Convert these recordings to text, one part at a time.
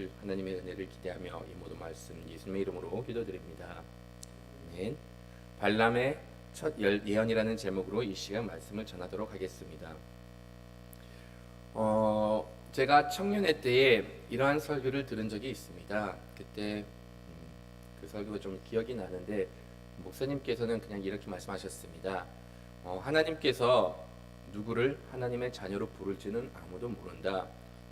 하나님의 은혜를 기대하며 이 모든 말씀 예수님의 이름으로 기도드립니다. 아멘. 발람의 첫 예언이라는 제목으로 이 시간 말씀을 전하도록 하겠습니다. 제가 청년회 때에 이러한 설교를 들은 적이 있습니다. 그때 그 설교가 좀 기억이 나는데 목사님께서는 그냥 이렇게 말씀하셨습니다. 하나님께서 누구를 하나님의 자녀로 부를지는 아무도 모른다.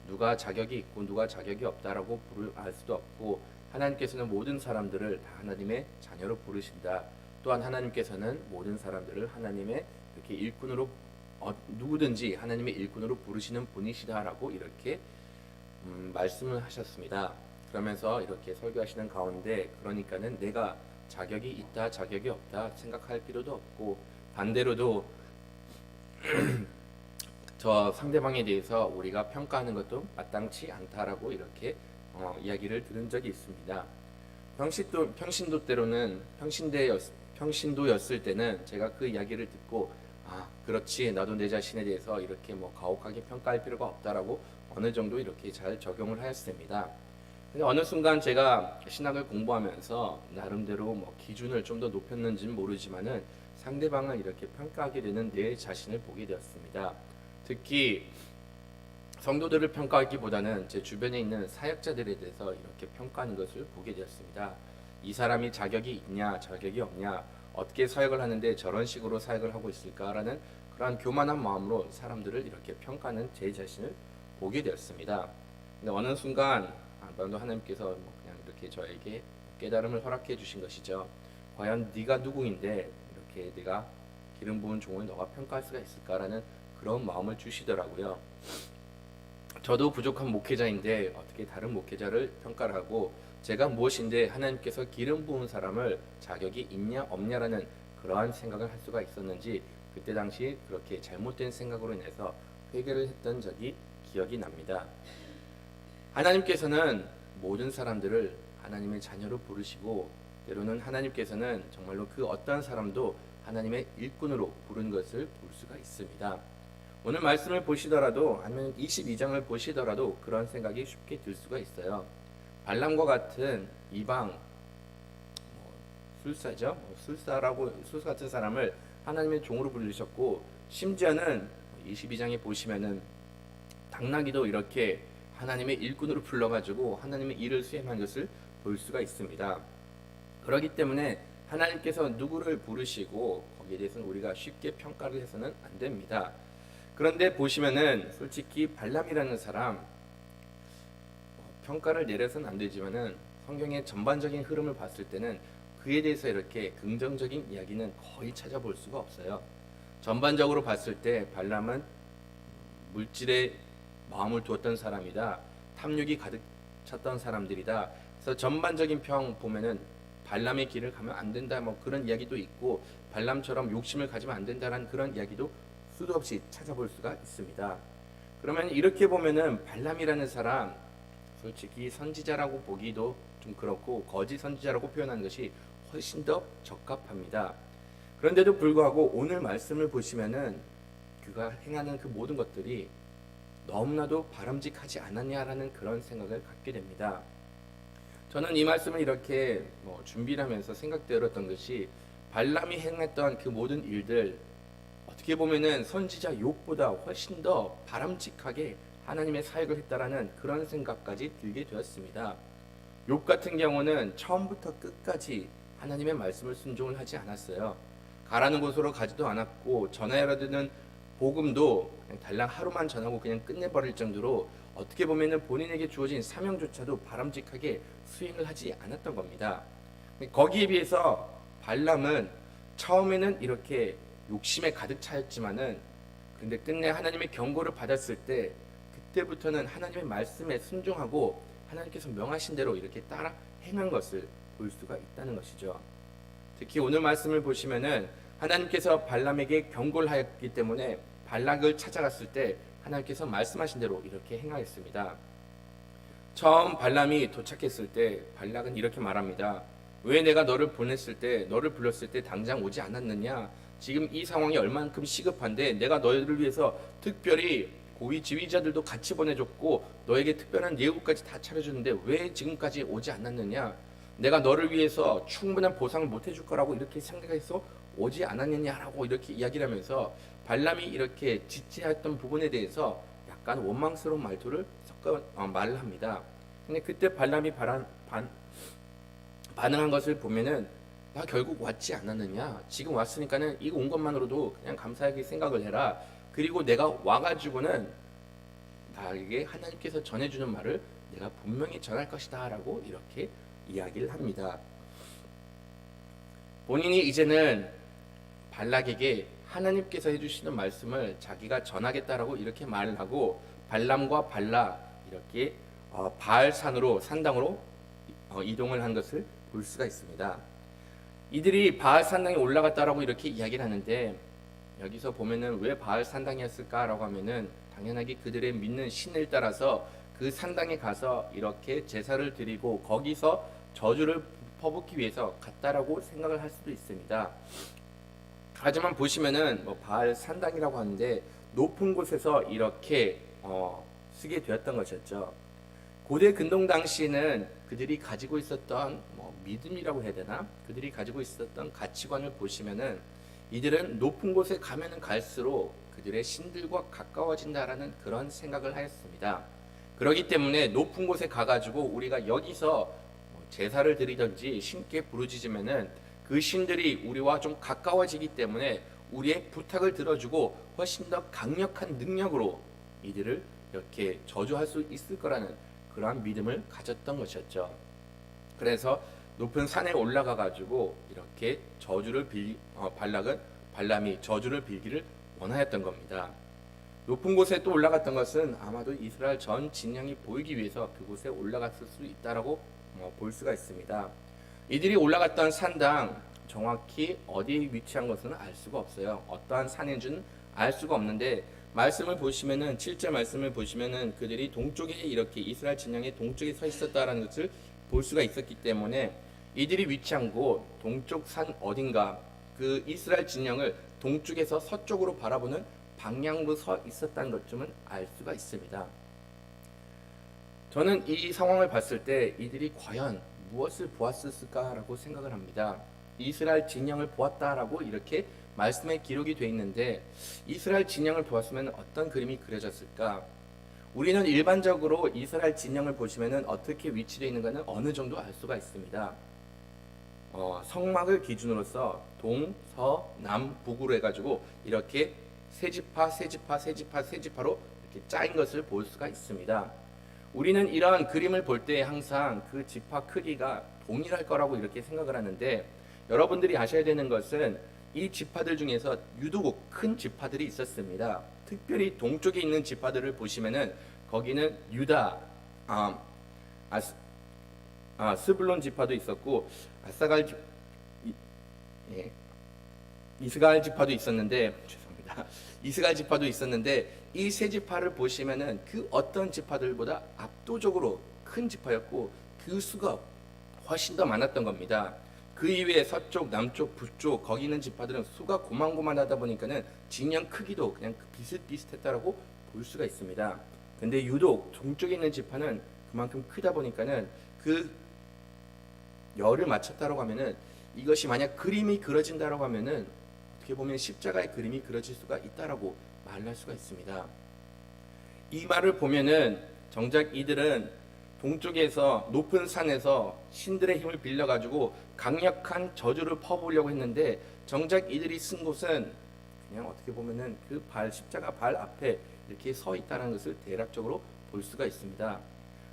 누가 자격이 있고 누가 자격이 없다라고 알 수도 없고, 하나님께서는 모든 사람들을 다 하나님의 자녀로 부르신다. 또한 하나님께서는 모든 사람들을 하나님의 이렇게 일꾼으로 누구든지 하나님의 일꾼으로 부르시는 분이시다라고 이렇게 말씀을 하셨습니다. 그러면서 이렇게 설교하시는 가운데, 그러니까는 내가 자격이 있다 자격이 없다 생각할 필요도 없고, 반대로도 저 상대방에 대해서 우리가 평가하는 것도 마땅치 않다라고 이렇게 이야기를 들은 적이 있습니다. 평신도였을 때는 제가 그 이야기를 듣고, 그렇지, 나도 내 자신에 대해서 이렇게 가혹하게 평가할 필요가 없다라고 어느 정도 이렇게 잘 적용을 하였습니다. 근데 어느 순간 제가 신학을 공부하면서 나름대로 기준을 좀 더 높였는지는 모르지만은 상대방을 이렇게 평가하게 되는 내 자신을 보게 되었습니다. 특히 성도들을 평가하기보다는 제 주변에 있는 사역자들에 대해서 이렇게 평가하는 것을 보게 되었습니다. 이 사람이 자격이 있냐 자격이 없냐, 어떻게 사역을 하는데 저런 식으로 사역을 하고 있을까라는 그러한 교만한 마음으로 사람들을 이렇게 평가하는 제 자신을 보게 되었습니다. 근데 어느 순간 하나님께서 그냥 이렇게 저에게 깨달음을 허락해 주신 것이죠. 과연 네가 누구인데 이렇게 네가 기름 부은 종을 너가 평가할 수가 있을까라는 그런 마음을 주시더라고요. 저도 부족한 목회자인데 어떻게 다른 목회자를 평가를 하고, 제가 무엇인데 하나님께서 기름 부은 사람을 자격이 있냐 없냐라는 그러한 생각을 할 수가 있었는지, 그때 당시 그렇게 잘못된 생각으로 인해서 회개를 했던 적이 기억이 납니다. 하나님께서는 모든 사람들을 하나님의 자녀로 부르시고, 때로는 하나님께서는 정말로 그 어떠한 사람도 하나님의 일꾼으로 부른 것을 볼 수가 있습니다. 오늘 말씀을 보시더라도, 아니면 22장을 보시더라도 그런 생각이 쉽게 들 수가 있어요. 발람과 같은 이방 술사죠. 술사 같은 사람을 하나님의 종으로 부르셨고, 심지어는 22장에 보시면은 당나귀도 이렇게 하나님의 일꾼으로 불러가지고 하나님의 일을 수행한 것을 볼 수가 있습니다. 그렇기 때문에 하나님께서 누구를 부르시고 거기에 대해서는 우리가 쉽게 평가를 해서는 안 됩니다. 그런데 보시면은 솔직히 발람이라는 사람 평가를 내려서는 안 되지만은 성경의 전반적인 흐름을 봤을 때는 그에 대해서 이렇게 긍정적인 이야기는 거의 찾아볼 수가 없어요. 전반적으로 봤을 때 발람은 물질에 마음을 두었던 사람이다, 탐욕이 가득 찼던 사람들이다. 그래서 전반적인 평 보면은 발람의 길을 가면 안 된다 그런 이야기도 있고, 발람처럼 욕심을 가지면 안 된다라는 그런 이야기도 수도 없이 찾아볼 수가 있습니다. 그러면 이렇게 보면은 발람이라는 사람 솔직히 선지자라고 보기도 좀 그렇고, 거짓 선지자라고 표현하는 것이 훨씬 더 적합합니다. 그런데도 불구하고 오늘 말씀을 보시면은 그가 행하는 그 모든 것들이 너무나도 바람직하지 않았냐라는 그런 생각을 갖게 됩니다. 저는 이 말씀을 이렇게 준비를 하면서 생각되었던 것이, 발람이 행했던 그 모든 일들 어떻게 보면은 선지자 욥보다 훨씬 더 바람직하게 하나님의 사역을 했다라는 그런 생각까지 들게 되었습니다. 욥 같은 경우는 처음부터 끝까지 하나님의 말씀을 순종을 하지 않았어요. 가라는 곳으로 가지도 않았고, 전하여야 되는 복음도 그냥 달랑 하루만 전하고 그냥 끝내버릴 정도로 어떻게 보면은 본인에게 주어진 사명조차도 바람직하게 수행을 하지 않았던 겁니다. 거기에 비해서 발람은 처음에는 이렇게 욕심에 가득 차였지만은, 근데 끝내 하나님의 경고를 받았을 때 그때부터는 하나님의 말씀에 순종하고 하나님께서 명하신 대로 이렇게 따라 행한 것을 볼 수가 있다는 것이죠. 특히 오늘 말씀을 보시면은 하나님께서 발람에게 경고를 하였기 때문에 발락을 찾아갔을 때 하나님께서 말씀하신 대로 이렇게 행하였습니다. 처음 발람이 도착했을 때 발락은 이렇게 말합니다. 왜 내가 너를 불렀을 때 당장 오지 않았느냐? 지금 이 상황이 얼만큼 시급한데 내가 너희를 위해서 특별히 고위 지휘자들도 같이 보내줬고 너에게 특별한 예우까지 다 차려주는데 왜 지금까지 오지 않았느냐? 내가 너를 위해서 충분한 보상을 못 해줄 거라고 이렇게 생각해서 오지 않았느냐라고 이렇게 이야기를 하면서 발람이 이렇게 지체했던 부분에 대해서 약간 원망스러운 말투를 섞어 말을 합니다. 근데 그때 발람이 반응한 것을 보면은 나 결국 왔지 않았느냐? 지금 왔으니까는 이거 온 것만으로도 그냥 감사하게 생각을 해라. 그리고 내가 와가지고는 나에게 하나님께서 전해주는 말을 내가 분명히 전할 것이다 라고 이렇게 이야기를 합니다. 본인이 이제는 발락에게 하나님께서 해주시는 말씀을 자기가 전하겠다라고 이렇게 말을 하고 발람과 발락 이렇게 바알산으로 산당으로 이동을 한 것을 볼 수가 있습니다. 이들이 바알 산당에 올라갔다라고 이렇게 이야기를 하는데 여기서 보면은 왜 바알 산당이었을까라고 하면은 당연하게 그들의 믿는 신을 따라서 그 산당에 가서 이렇게 제사를 드리고 거기서 저주를 퍼붓기 위해서 갔다라고 생각을 할 수도 있습니다. 하지만 보시면은 바알 산당이라고 하는데 높은 곳에서 이렇게 쓰게 되었던 것이었죠. 고대 근동 당시에는 그들이 가지고 있었던 믿음이라고 해야 되나? 그들이 가지고 있었던 가치관을 보시면은 이들은 높은 곳에 가면은 갈수록 그들의 신들과 가까워진다라는 그런 생각을 하였습니다. 그렇기 때문에 높은 곳에 가가지고 우리가 여기서 제사를 드리든지 신께 부르짖으면은 그 신들이 우리와 좀 가까워지기 때문에 우리의 부탁을 들어주고 훨씬 더 강력한 능력으로 이들을 이렇게 저주할 수 있을 거라는 그러한 믿음을 가졌던 것이었죠. 그래서 높은 산에 올라가 가지고 이렇게 발람이 저주를 빌기를 원하였던 겁니다. 높은 곳에 또 올라갔던 것은 아마도 이스라엘 전 진영이 보이기 위해서 그곳에 올라갔을 수 있다라고 볼 수가 있습니다. 이들이 올라갔던 산당 정확히 어디에 위치한 것은 알 수가 없어요. 어떠한 산인 줄은 알 수가 없는데 말씀을 보시면은 7절 말씀을 보시면은 그들이 동쪽에 이렇게 이스라엘 진영의 동쪽에 서 있었다라는 것을 볼 수가 있었기 때문에 이들이 위치한 곳 동쪽 산 어딘가 그 이스라엘 진영을 동쪽에서 서쪽으로 바라보는 방향으로 서 있었다는 것쯤은 알 수가 있습니다. 저는 이 상황을 봤을 때 이들이 과연 무엇을 보았을까라고 생각을 합니다. 이스라엘 진영을 보았다라고 이렇게 말씀에 기록이 되어 있는데 이스라엘 진영을 보았으면 어떤 그림이 그려졌을까? 우리는 일반적으로 이스라엘 진영을 보시면은 어떻게 위치되어 있는가는 어느 정도 알 수가 있습니다. 성막을 기준으로서 동, 서, 남, 북으로 해가지고 이렇게 세 지파로 이렇게 짜인 것을 볼 수가 있습니다. 우리는 이러한 그림을 볼 때 항상 그 지파 크기가 동일할 거라고 이렇게 생각을 하는데 여러분들이 아셔야 되는 것은 이 지파들 중에서 유독 큰 지파들이 있었습니다. 특별히 동쪽에 있는 지파들을 보시면은 거기는 유다, 스불론 지파도 있었고 이스가엘 지파도 있었는데 이스가엘 지파도 있었는데 이 세 지파를 보시면은 그 어떤 지파들보다 압도적으로 큰 지파였고 그 수가 훨씬 더 많았던 겁니다. 그 이외에 서쪽, 남쪽, 북쪽 거기 있는 지파들은 수가 고만고만하다 보니까는 진영 크기도 그냥 비슷비슷했다라고 볼 수가 있습니다. 근데 유독 동쪽에 있는 지파는 그만큼 크다 보니까는 그 열을 맞췄다라고 하면은 이것이 만약 그림이 그려진다라고 하면은 어떻게 보면 십자가의 그림이 그려질 수가 있다라고 말할 수가 있습니다. 이 말을 보면은 정작 이들은 동쪽에서 높은 산에서 신들의 힘을 빌려가지고 강력한 저주를 퍼부으려고 했는데 정작 이들이 쓴 곳은 그냥 어떻게 보면은 그 십자가 발 앞에 이렇게 서 있다는 것을 대략적으로 볼 수가 있습니다.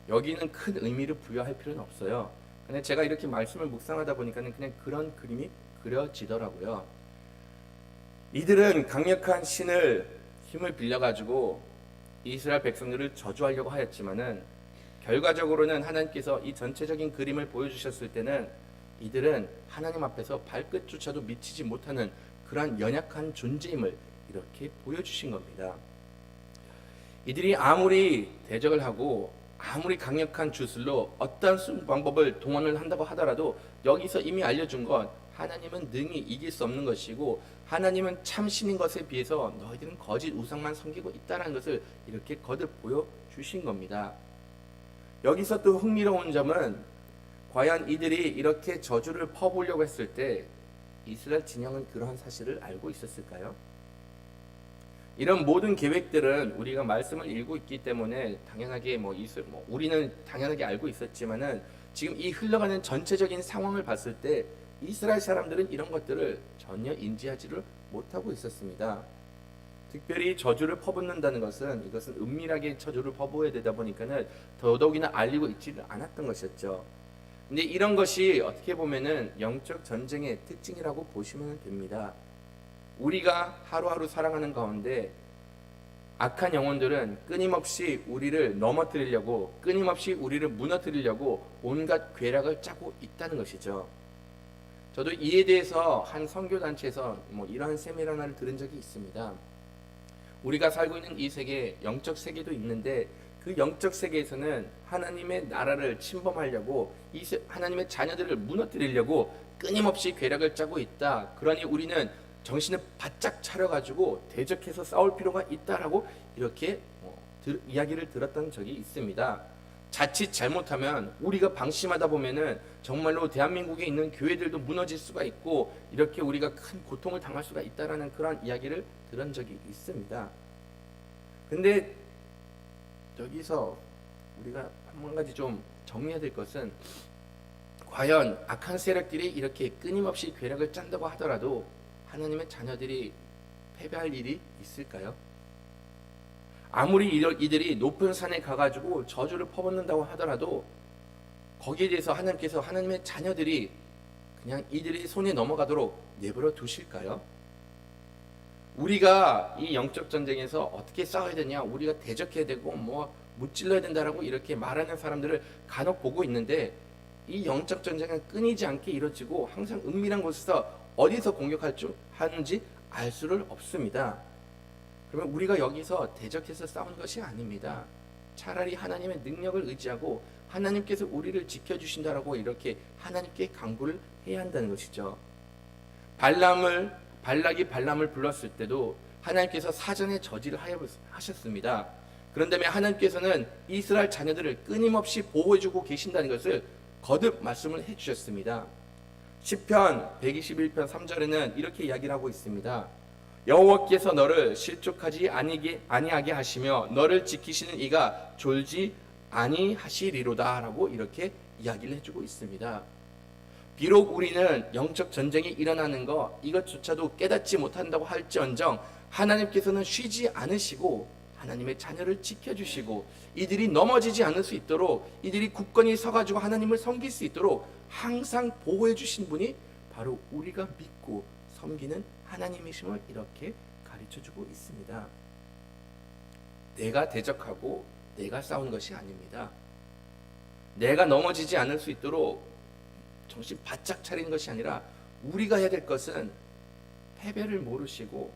여기는 큰 의미를 부여할 필요는 없어요. 근데 제가 이렇게 말씀을 묵상하다 보니까는 그냥 그런 그림이 그려지더라고요. 이들은 강력한 신을 힘을 빌려가지고 이스라엘 백성들을 저주하려고 하였지만은 결과적으로는 하나님께서 이 전체적인 그림을 보여주셨을 때는 이들은 하나님 앞에서 발끝조차도 미치지 못하는 그러한 연약한 존재임을 이렇게 보여주신 겁니다. 이들이 아무리 대적을 하고 아무리 강력한 주술로 어떤 방법을 동원을 한다고 하더라도 여기서 이미 알려준 건 하나님은 능히 이길 수 없는 것이고 하나님은 참신인 것에 비해서 너희들은 거짓 우상만 섬기고 있다는 것을 이렇게 거듭 보여주신 겁니다. 여기서 또 흥미로운 점은 과연 이들이 이렇게 저주를 퍼부으려고 했을 때 이스라엘 진영은 그러한 사실을 알고 있었을까요? 이런 모든 계획들은 우리가 말씀을 읽고 있기 때문에 당연하게 우리는 당연하게 알고 있었지만은 지금 이 흘러가는 전체적인 상황을 봤을 때 이스라엘 사람들은 이런 것들을 전혀 인지하지를 못하고 있었습니다. 특별히 저주를 퍼붓는다는 것은 이것은 은밀하게 저주를 퍼부어야 되다 보니까는 더더욱이나 알리고 있지를 않았던 것이었죠. 근데 이런 것이 어떻게 보면은 영적 전쟁의 특징이라고 보시면 됩니다. 우리가 하루하루 살아가는 가운데 악한 영혼들은 끊임없이 우리를 넘어뜨리려고, 끊임없이 우리를 무너뜨리려고 온갖 괴략을 짜고 있다는 것이죠. 저도 이에 대해서 한 선교단체에서 이러한 세미나를 들은 적이 있습니다. 우리가 살고 있는 이 세계, 영적 세계도 있는데 그 영적 세계에서는 하나님의 나라를 침범하려고, 하나님의 자녀들을 무너뜨리려고 끊임없이 괴략을 짜고 있다. 그러니 우리는 정신을 바짝 차려가지고 대적해서 싸울 필요가 있다라고 이렇게 이야기를 들었던 적이 있습니다. 자칫 잘못하면 우리가 방심하다 보면은 정말로 대한민국에 있는 교회들도 무너질 수가 있고 이렇게 우리가 큰 고통을 당할 수가 있다라는 그런 이야기를 들은 적이 있습니다. 근데 여기서 우리가 한 가지 좀 정리해야 될 것은, 과연 악한 세력들이 이렇게 끊임없이 괴력을 짠다고 하더라도 하나님의 자녀들이 패배할 일이 있을까요? 아무리 이들이 높은 산에 가가지고 저주를 퍼붓는다고 하더라도 거기에 대해서 하나님께서 하나님의 자녀들이 그냥 이들의 손에 넘어가도록 내버려 두실까요? 우리가 이 영적 전쟁에서 어떻게 싸워야 되냐, 우리가 대적해야 되고 무찔러야 된다라고 이렇게 말하는 사람들을 간혹 보고 있는데, 이 영적 전쟁은 끊이지 않게 이루어지고 항상 은밀한 곳에서 어디서 공격할 줄 하는지 알 수를 없습니다. 그러면 우리가 여기서 대적해서 싸우는 것이 아닙니다. 차라리 하나님의 능력을 의지하고 하나님께서 우리를 지켜주신다라고 이렇게 하나님께 간구를 해야 한다는 것이죠. 발락이 발람을 불렀을 때도 하나님께서 사전에 저지를 하셨습니다. 그런다면 하나님께서는 이스라엘 자녀들을 끊임없이 보호해주고 계신다는 것을 거듭 말씀을 해주셨습니다. 시편 121편 3절에는 이렇게 이야기를 하고 있습니다. 여호와께서 너를 실족하지 아니하게 하시며 너를 지키시는 이가 졸지 아니하시리로다 라고 이렇게 이야기를 해주고 있습니다. 비록 우리는 영적 전쟁이 일어나는 것 이것조차도 깨닫지 못한다고 할지언정 하나님께서는 쉬지 않으시고 하나님의 자녀를 지켜주시고 이들이 넘어지지 않을 수 있도록, 이들이 굳건히 서가지고 하나님을 섬길 수 있도록 항상 보호해 주신 분이 바로 우리가 믿고 섬기는 하나님이심을 이렇게 가르쳐주고 있습니다. 내가 대적하고 내가 싸우는 것이 아닙니다. 내가 넘어지지 않을 수 있도록 정신 바짝 차리는 것이 아니라 우리가 해야 될 것은 패배를 모르시고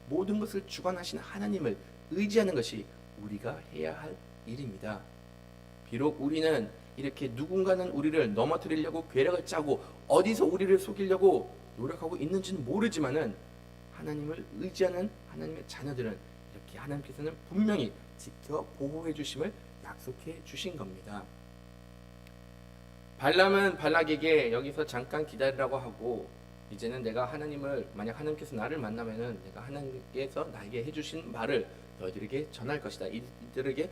모든 것을 주관하시는 하나님을 의지하는 것이 우리가 해야 할 일입니다. 비록 우리는 이렇게 누군가는 우리를 넘어뜨리려고 괴력을 짜고 어디서 우리를 속이려고 노력하고 있는지는 모르지만은 하나님을 의지하는 하나님의 자녀들은 이렇게 하나님께서는 분명히 지켜 보호해 주심을 약속해 주신 겁니다. 발람은 발락에게 여기서 잠깐 기다리라고 하고, 이제는 내가 하나님을, 만약 하나님께서 나를 만나면은 내가 하나님께서 나에게 해주신 말을 너희들에게 전할 것이다, 이들에게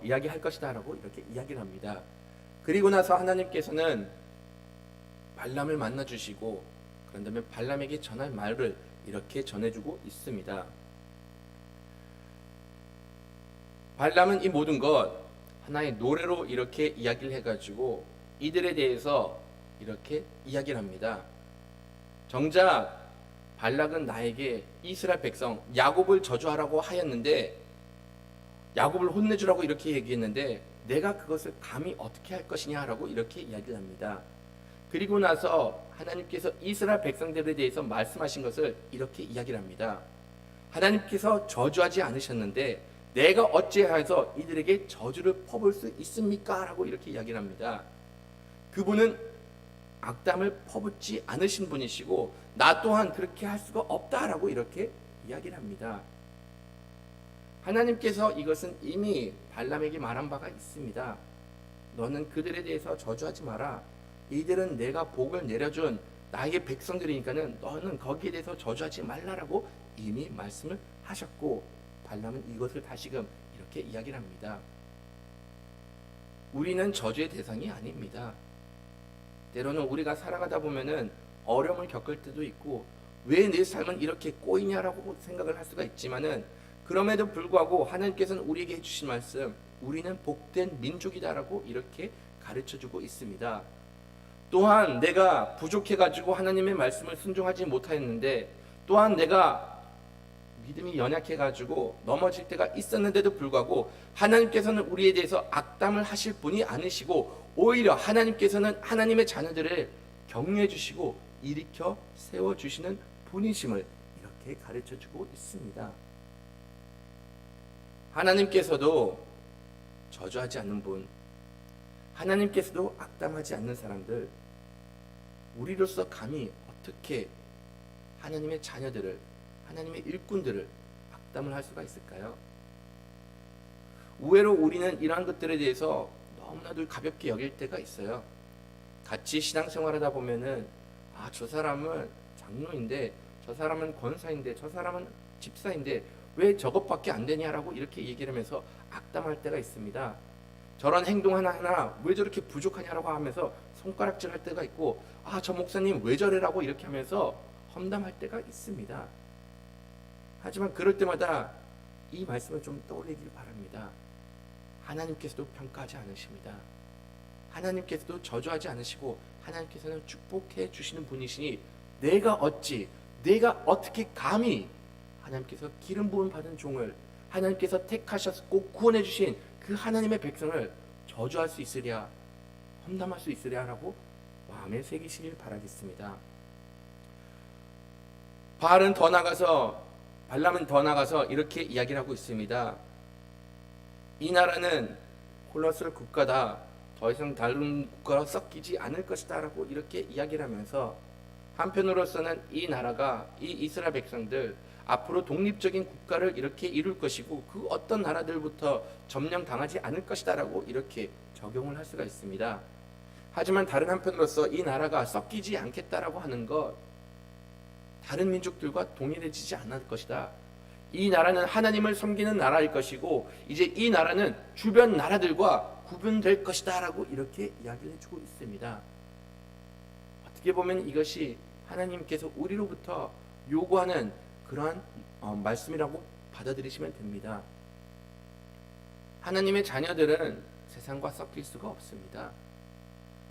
이야기할 것이다 라고 이렇게 이야기를 합니다. 그리고 나서 하나님께서는 발람을 만나 주시고, 그런 다음에 발람에게 전할 말을 이렇게 전해주고 있습니다. 발람은 이 모든 것 하나의 노래로 이렇게 이야기를 해가지고 이들에 대해서 이렇게 이야기를 합니다. 정작 발락은 나에게 이스라엘 백성 야곱을 저주하라고 하였는데, 야곱을 혼내주라고 이렇게 얘기했는데 내가 그것을 감히 어떻게 할 것이냐라고 이렇게 이야기를 합니다. 그리고 나서 하나님께서 이스라엘 백성들에 대해서 말씀하신 것을 이렇게 이야기를 합니다. 하나님께서 저주하지 않으셨는데 내가 어찌하여서 이들에게 저주를 퍼부을 수 있습니까? 라고 이렇게 이야기를 합니다. 그분은 악담을 퍼붓지 않으신 분이시고 나 또한 그렇게 할 수가 없다라고 이렇게 이야기를 합니다. 하나님께서 이것은 이미 발람에게 말한 바가 있습니다. 너는 그들에 대해서 저주하지 마라. 이들은 내가 복을 내려준 나의 백성들이니까는 너는 거기에 대해서 저주하지 말라라고 이미 말씀을 하셨고, 발람은 이것을 다시금 이렇게 이야기를 합니다. 우리는 저주의 대상이 아닙니다. 때로는 우리가 살아가다 보면은 어려움을 겪을 때도 있고 왜 내 삶은 이렇게 꼬이냐라고 생각을 할 수가 있지만은, 그럼에도 불구하고 하나님께서는 우리에게 해주신 말씀, 우리는 복된 민족이다라고 이렇게 가르쳐주고 있습니다. 또한 내가 부족해가지고 하나님의 말씀을 순종하지 못하였는데, 또한 내가 믿음이 연약해가지고 넘어질 때가 있었는데도 불구하고 하나님께서는 우리에 대해서 악담을 하실 분이 아니시고, 오히려 하나님께서는 하나님의 자녀들을 격려해 주시고 일으켜 세워주시는 분이심을 이렇게 가르쳐주고 있습니다. 하나님께서도 저주하지 않는 분, 하나님께서도 악담하지 않는 사람들, 우리로서 감히 어떻게 하나님의 자녀들을, 하나님의 일꾼들을 악담을 할 수가 있을까요? 의외로 우리는 이러한 것들에 대해서 너무나도 가볍게 여길 때가 있어요. 같이 신앙생활하다 보면은 저 사람은 장로인데, 저 사람은 권사인데, 저 사람은 집사인데 왜 저것밖에 안 되냐라고 이렇게 얘기를 하면서 악담할 때가 있습니다. 저런 행동 하나하나 왜 저렇게 부족하냐라고 하면서 손가락질 할 때가 있고, 저 목사님 왜 저래라고 이렇게 하면서 험담할 때가 있습니다. 하지만 그럴 때마다 이 말씀을 좀 떠올리길 바랍니다. 하나님께서도 평가하지 않으십니다. 하나님께서도 저주하지 않으시고 하나님께서는 축복해 주시는 분이시니, 내가 어떻게 감히 하나님께서 기름 부음 받은 종을, 하나님께서 택하셨고 구원해 주신 그 하나님의 백성을 저주할 수 있으랴, 험담할 수 있으랴라고 마음에 새기시길 바라겠습니다. 발람은 더 나가서 이렇게 이야기를 하고 있습니다. 이 나라는 홀로스 국가다, 더 이상 다른 국가로 섞이지 않을 것이다 라고 이렇게 이야기를 하면서, 한편으로서는 이 나라가, 이 이스라엘 백성들 앞으로 독립적인 국가를 이렇게 이룰 것이고 그 어떤 나라들부터 점령당하지 않을 것이다 라고 이렇게 적용을 할 수가 있습니다. 하지만 다른 한편으로서 이 나라가 섞이지 않겠다라고 하는 것, 다른 민족들과 동일해지지 않을 것이다. 이 나라는 하나님을 섬기는 나라일 것이고 이제 이 나라는 주변 나라들과 구분될 것이다 라고 이렇게 이야기를 해주고 있습니다. 어떻게 보면 이것이 하나님께서 우리로부터 요구하는 그러한 말씀이라고 받아들이시면 됩니다. 하나님의 자녀들은 세상과 섞일 수가 없습니다.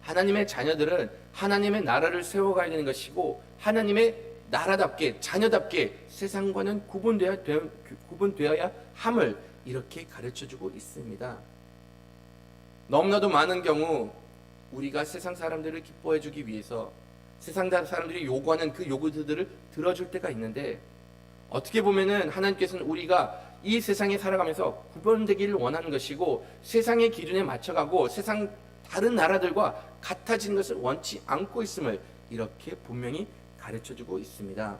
하나님의 자녀들은 하나님의 나라를 세워가야 되는 것이고, 하나님의 나라답게, 자녀답게 세상과는 구분되어야 함을 이렇게 가르쳐주고 있습니다. 너무나도 많은 경우 우리가 세상 사람들을 기뻐해주기 위해서 세상 사람들이 요구하는 그 요구들을 들어줄 때가 있는데, 어떻게 보면은 하나님께서는 우리가 이 세상에 살아가면서 구분되기를 원하는 것이고, 세상의 기준에 맞춰가고 세상 다른 나라들과 같아지는 것을 원치 않고 있음을 이렇게 분명히 가르쳐주고 있습니다.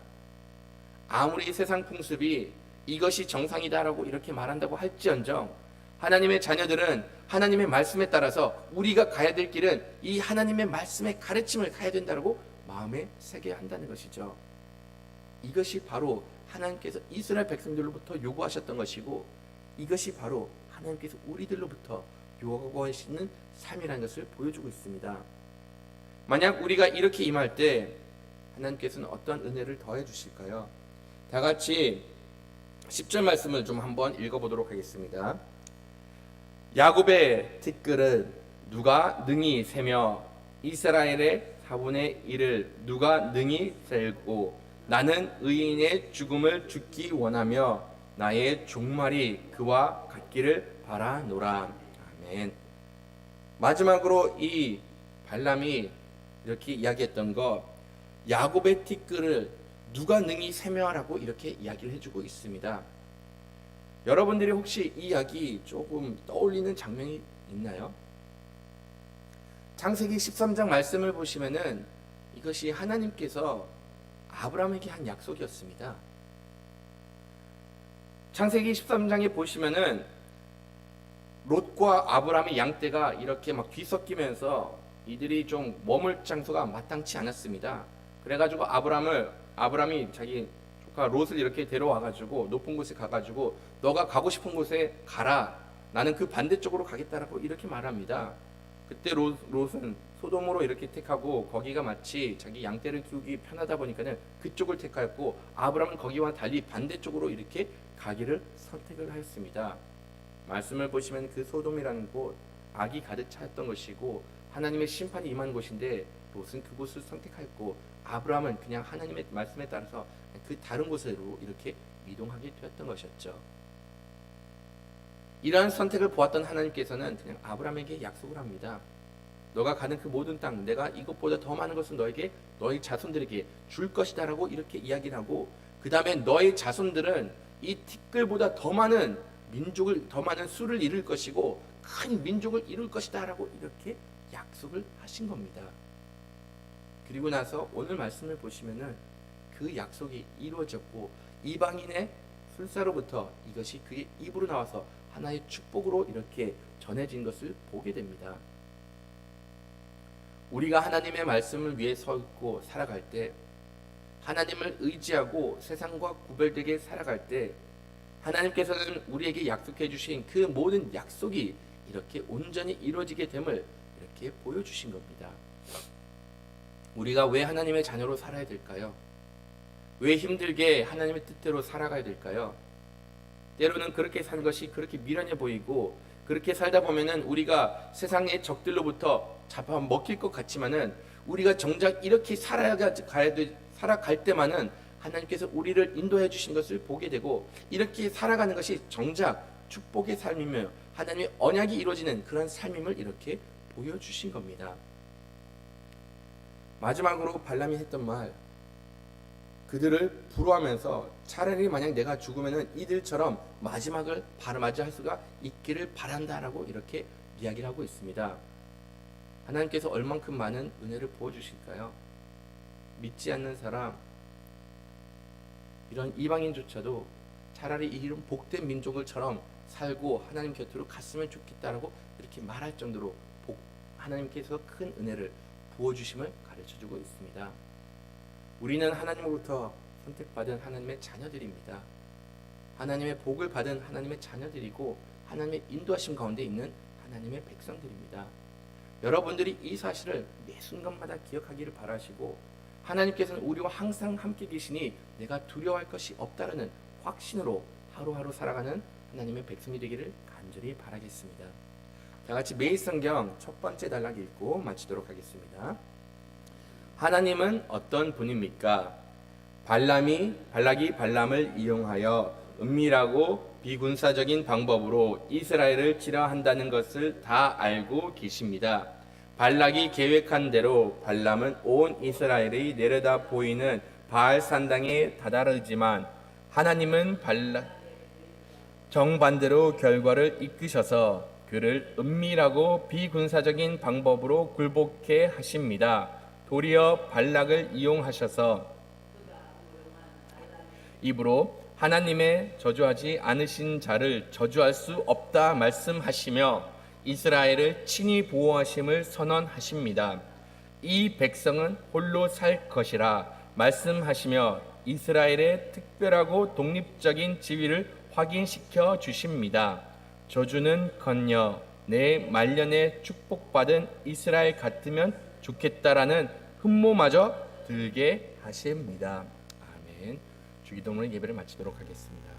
아무리 세상 풍습이 이것이 정상이다라고 이렇게 말한다고 할지언정, 하나님의 자녀들은 하나님의 말씀에 따라서 우리가 가야 될 길은 이 하나님의 말씀의 가르침을 가야 된다고 마음에 새겨야 한다는 것이죠. 이것이 바로 하나님께서 이스라엘 백성들로부터 요구하셨던 것이고, 이것이 바로 하나님께서 우리들로부터 요구하시는 삶이라는 것을 보여주고 있습니다. 만약 우리가 이렇게 임할 때 하나님께서는 어떤 은혜를 더해 주실까요? 다 같이 10절 말씀을 좀 한번 읽어보도록 하겠습니다. 야곱의 티끌은 누가 능히 세며 이스라엘의 4분의 1을 누가 능히 셀고, 나는 의인의 죽음을 죽기 원하며 나의 종말이 그와 같기를 바라노라. 아멘. 마지막으로 이 발람이 이렇게 이야기했던 것, 야곱의 티끌을 누가 능히 세며라고 이렇게 이야기를 해주고 있습니다. 여러분들이 혹시 이 이야기 조금 떠올리는 장면이 있나요? 창세기 13장 말씀을 보시면은 이것이 하나님께서 아브라함에게 한 약속이었습니다. 창세기 13장에 보시면은 롯과 아브라함의 양떼가 이렇게 막 뒤섞이면서 이들이 좀 머물 장소가 마땅치 않았습니다. 그래가지고 아브라함이 자기 조카 롯을 이렇게 데려와가지고 높은 곳에 가가지고 너가 가고 싶은 곳에 가라. 나는 그 반대쪽으로 가겠다라고 이렇게 말합니다. 그때 롯은 소돔으로 이렇게 택하고 거기가 마치 자기 양떼를 키우기 편하다 보니까는 그쪽을 택하였고 아브라함은 거기와 달리 반대쪽으로 이렇게 가기를 선택을 하였습니다. 말씀을 보시면 그 소돔이라는 곳 악이 가득 차였던 것이고 하나님의 심판이 임한 곳인데 롯은 그곳을 선택하였고 아브라함은 그냥 하나님의 말씀에 따라서 그 다른 곳으로 이렇게 이동하게 되었던 것이었죠. 이러한 선택을 보았던 하나님께서는 그냥 아브라함에게 약속을 합니다. 너가 가는 그 모든 땅 내가 이것보다 더 많은 것을 너희 자손들에게 줄 것이다 라고 이렇게 이야기를 하고 그 다음에 너희 자손들은 이 티끌보다 더 많은 수를 이룰 것이고 큰 민족을 이룰 것이다 라고 이렇게 약속을 하신 겁니다. 그리고 나서 오늘 말씀을 보시면은 그 약속이 이루어졌고 이방인의 술사로부터 이것이 그의 입으로 나와서 하나의 축복으로 이렇게 전해진 것을 보게 됩니다. 우리가 하나님의 말씀을 위해 서 있고 살아갈 때 하나님을 의지하고 세상과 구별되게 살아갈 때 하나님께서는 우리에게 약속해 주신 그 모든 약속이 이렇게 온전히 이루어지게 됨을 이렇게 보여주신 겁니다. 우리가 왜 하나님의 자녀로 살아야 될까요? 왜 힘들게 하나님의 뜻대로 살아가야 될까요? 때로는 그렇게 사는 것이 그렇게 미련해 보이고 그렇게 살다 보면은 우리가 세상의 적들로부터 잡아먹힐 것 같지만은 우리가 정작 이렇게 살아갈 때만은 하나님께서 우리를 인도해 주신 것을 보게 되고 이렇게 살아가는 것이 정작 축복의 삶이며 하나님의 언약이 이루어지는 그런 삶임을 이렇게 보여주신 겁니다. 마지막으로 발람이 했던 말, 그들을 부러워하면서 차라리 만약 내가 죽으면은 이들처럼 마지막을 맞이할 수가 있기를 바란다라고 이렇게 이야기를 하고 있습니다. 하나님께서 얼만큼 많은 은혜를 부어주실까요? 믿지 않는 사람, 이런 이방인조차도 차라리 이런 복된 민족을처럼 살고 하나님 곁으로 갔으면 좋겠다라고 이렇게 말할 정도로 하나님께서 큰 은혜를 부어주심을 가르쳐주고 있습니다. 우리는 하나님으로부터 선택받은 하나님의 자녀들입니다. 하나님의 복을 받은 하나님의 자녀들이고 하나님의 인도하심 가운데 있는 하나님의 백성들입니다. 여러분들이 이 사실을 매 순간마다 기억하기를 바라시고 하나님께서는 우리와 항상 함께 계시니 내가 두려워할 것이 없다라는 확신으로 하루하루 살아가는 하나님의 백성이 되기를 간절히 바라겠습니다. 다 같이 매일 성경 첫 번째 단락 읽고 마치도록 하겠습니다. 하나님은 어떤 분입니까? 발락이 발람을 이용하여 은밀하고 비군사적인 방법으로 이스라엘을 치려 한다는 것을 다 알고 계십니다. 발락이 계획한 대로 발람은 온 이스라엘이 내려다 보이는 바알산당에 다다르지만 하나님은 정반대로 결과를 이끄셔서 그를 은밀하고 비군사적인 방법으로 굴복해 하십니다. 도리어 발락을 이용하셔서 입으로 하나님의 저주하지 않으신 자를 저주할 수 없다 말씀하시며 이스라엘을 친히 보호하심을 선언하십니다. 이 백성은 홀로 살 것이라 말씀하시며 이스라엘의 특별하고 독립적인 지위를 확인시켜 주십니다. 저주는커녕 내 말년에 축복받은 이스라엘 같으면 좋겠다라는 흠모마저 들게 하십니다. 아멘. 주기도문의 예배를 마치도록 하겠습니다.